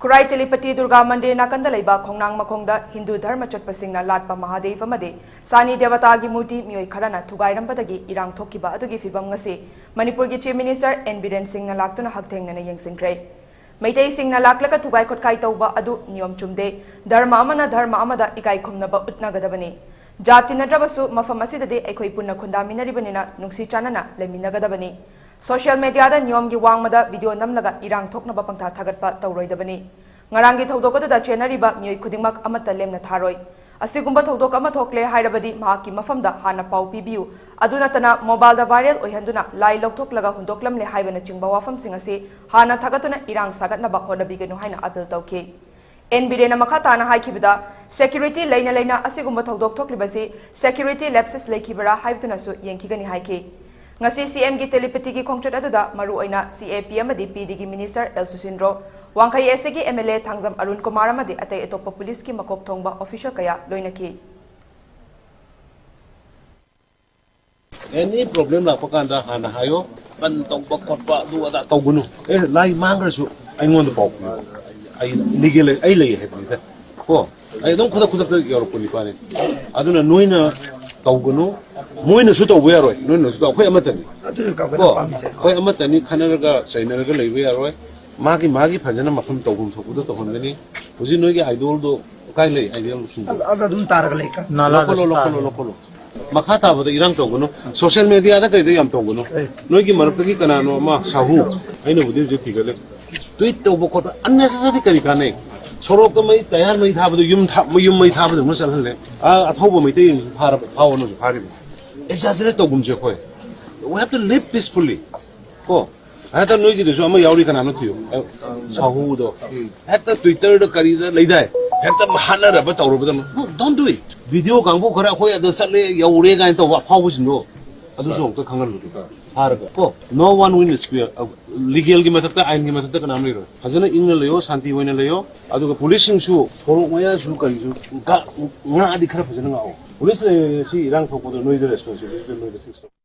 Kurai Telipati Durga Mandir Nakanda Laiba Kongnang Makongda Hindu Dharma Chatpasingna Latpa Mahadev Amade Sani Devatagi Murti Meeoi Kharana Thugairam Padagi erang thokpa adugi fibam ngasi Manipurgi Chief Minister N.Biren Singhna laktuna hakthengna yengsingkrai Meitei Singhna laklaka thugai khotkai tauba adu niyom chumde dharma amada ikai khumnaba utnagadabani Jati nadrabasu mafam asidade aikhoi punna khundaminaribanina nungsi chanana leminagadabani Social media da niyom gi wangmada video namlaga erang thoknaba pangtha thagatpa tauroidabani ngarangi thodokada chenariba meeoi khudingmak amatta lemna tharoi asigumba thodok ama thokle hairabadi mahaki mafamda hana pau pibiu adunatana mobile da viral oihanduna lai loktoklaga hundoklamle haibana chingba wafam singase hana thagatuna erang sagatnaba honabigenu haina appeal tauke N.Biren makhatana haikibida security leina asigumba thodok thoklibasi security lapses lekibara haibtuna su yenkigani haike ngasi CM gi telepathy gi contract aduda maru oina CAP amadi PD gi minister El Susindro wangkai SC gi MLA Thangjam Arun Kumar amadi atai atoppa police ki makok thongba official kaya loinaki Any problem la pakanda hana hayo ban tongba khotpa du ada tawgunu lai mangrasu aingon pau ai legal ai lei hebni ko ai dong khoda europe ni pane aduna noina tawgunu moina su tawwe yaroi noina su tawkhoi amatani khoi amatani khanaraga chainaraga leibe yaroi magi phajana mafam tawgum thokuda tohongani huji noi gi idol do kai lei idol su ada dum taraga leika nala lokolo makha ta bada irang tawgunu social media da kai de yam tawgunu noi gi marapgi kanano ma sahu aina budi je thigale tweet to bokot unnecessary kari kanai sorok to mai tayar mai tha badu yum mai tha badu musal hanle a thobo mai te phar phawonu phari exaggerate to gumje khoi we have to live peacefully ko hata noi gi deso ama yauri kanano thiyo sahu do hata twitter do kari da leidai hata mahana ra ba tawro ba don't do it video kangbo khara khoi ada sale yaure ga to phawu sindo adu so to khangal lu ko no one will square legal gi method ta ain gi method ta kanam ni ro hajana ingna leyo shanti hoina leyo adu policing su forok maya su kari su nga adi khara hajana nga police si erang thokko no responsibility no